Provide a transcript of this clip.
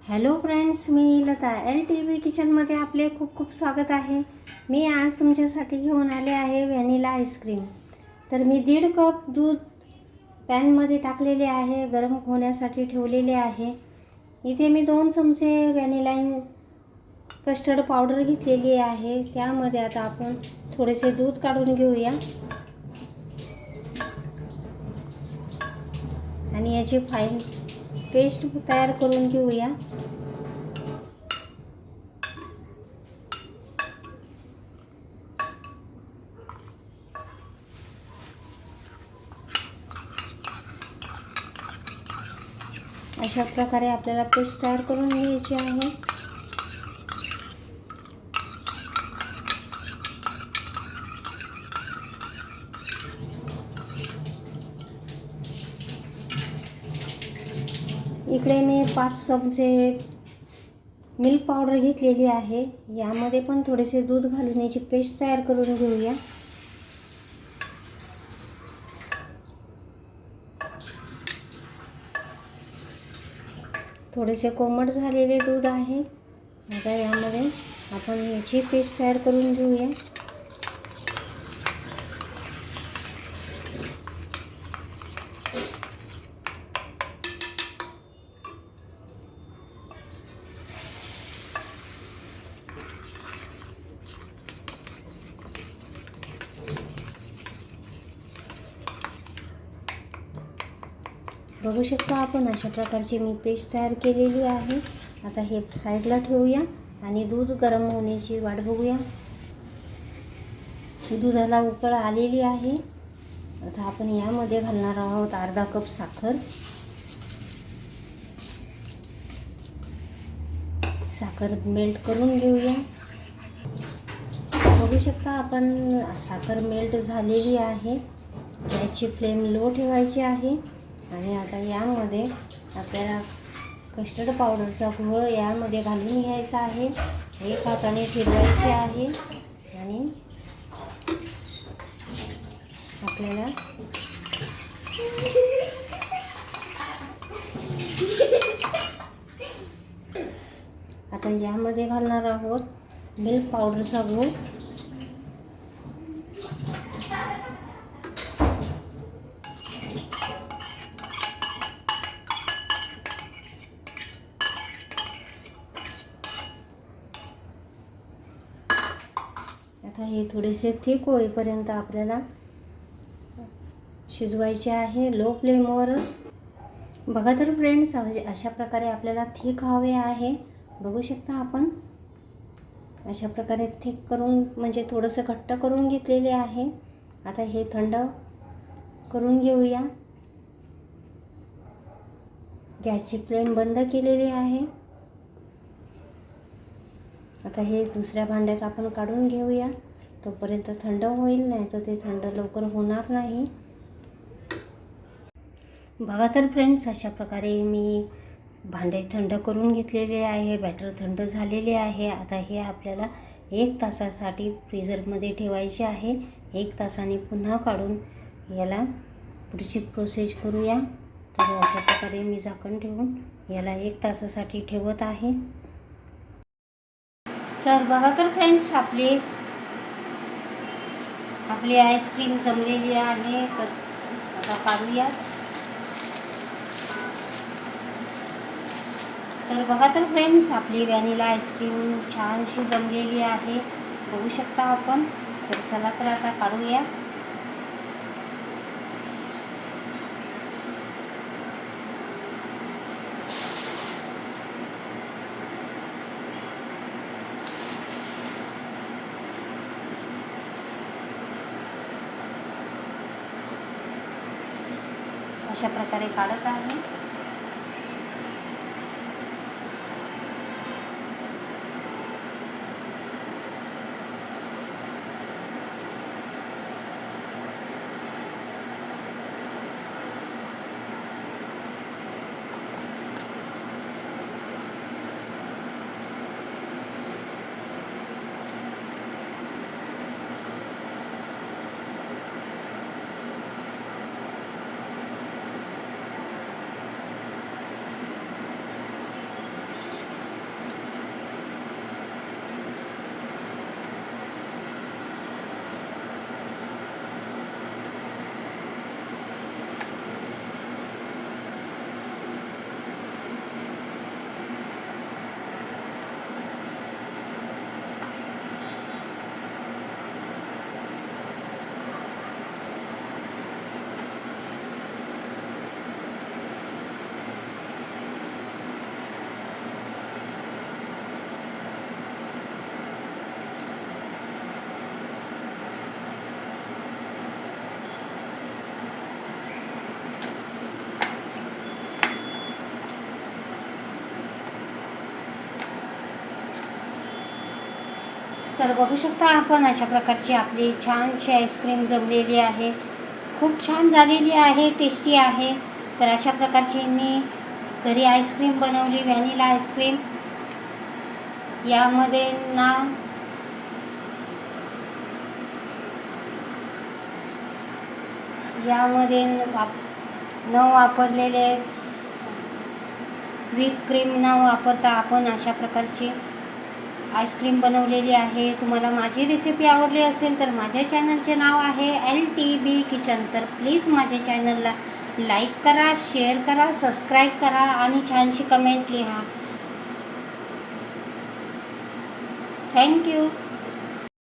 Hello friends, मी Lata LTV किचनमध्ये आपले खूप खूप स्वागत आहे. मी आज तुमच्यासाठी घेऊन आले आहे व्हॅनिला आईस्क्रीम. तर मी 1.5 कप दूध पॅनमध्ये टाकलेले आहे, गरम होण्यासाठी ठेवलेले आहे. इथे मी 2 चमचे व्हॅनिला कस्टर्ड पावडर घेतलेली आहे. त्यामध्ये आता आपण थोडेसे दूध काढून घेऊया आणि याची फाईन पेस्ट तयार करून घेऊया. अशा प्रकारे आपल्याला पेस्ट तयार करून घ्यायची आहे. इकडे मी 5 चमचे मिल्क पावडर घेतलेली आहे. यामध्ये पण थोडेसे दूध घालून याची पेस्ट तयार करून घेऊया. थोडेसे कोमट झालेले दूध आहे. आता यामध्ये आपण याची पेस्ट तयार करून घेऊया. बघू शकता आपण अशा प्रकारची मी पेस्ट तयार केलेली आहे. आता हे साईडला ठेवूया आणि दूध गरम होण्याची वाट बघूया. दुधाला उकळ आलेली आहे. आता आपण यामध्ये घालणार आहोत अर्धा कप साखर. साखर मेल्ट करून घेऊया. बघू शकता आपण साखर मेल्ट झालेली आहे. गॅसची फ्लेम लो ठेवायची आहे आणि आता यामध्ये आपल्याला कस्टर्ड पावडरचा घोळ यामध्ये घालून घ्यायचा आहे. एक हाताने फिरवायचे आहे आणि आपल्याला आता यामध्ये घालणार आहोत मिल्क पावडरचा घोळ. आता हे थोडेसे थिक होईपर्यंत आपल्याला शिजवायचे आहे लो फ्लेमवरच. बघा तर फ्रेंड्स, अशा प्रकारे आपल्याला थिक हवे आहे. बघू शकता आपण अशा प्रकारे थिक करून म्हणजे थोडंसं घट्ट करून घेतलेले आहे. आता हे थंड करून घेऊया. गॅसची फ्लेम बंद केलेली आहे. आता हे दुसऱ्या भांड्यात आपण काढून घेऊया. तोपर्यंत थंड होईल, नाही तर ते थंड लवकर होणार नाही. बघा तर फ्रेंड्स, अशा प्रकारे मी भांडे थंड करून घेतलेले आहे. बॅटर थंड झालेले आहे. आता हे आपल्याला 1 तासासाठी फ्रीझरमध्ये ठेवायचे आहे. 1 तासाने पुन्हा काढून याला पुढची प्रोसेस करूया. तर अशा प्रकारे मी झाकण ठेवून याला 1 तासासाठी ठेवत आहे. तर बघा तर फ्रेंड्स, आपली आईस्क्रीम जमलेली आहे. तर आता काढूया. तर बघा तर फ्रेंड्स, आपली व्हॅनिला आईस्क्रीम छानशी जमलेली आहे. बघू शकता आपण. तर चला तर आता काढूया. अशा प्रकारे काढत आहे. तर बघू शकता आपण अशा प्रकारची आपली छानशी आईस्क्रीम जमलेली आहे. खूप छान झालेली आहे, टेस्टी आहे. तर अशा प्रकारची मी घरी आईस्क्रीम बनवली, व्हॅनिला आईस्क्रीम. यामध्ये न वापरलेले व्हिप क्रीम न वापरता आपण अशा प्रकारची आईस्क्रीम बनवलेली आहे. तुम्हाला माझी रेसिपी आवडली असेल तर माझ्या चॅनलचे नाव आहे LTB किचन. तर प्लीज माझ्या चॅनलला लाईक करा, शेअर करा, सबस्क्राईब करा आणि छानशी कमेंट लिहा. थँक्यू.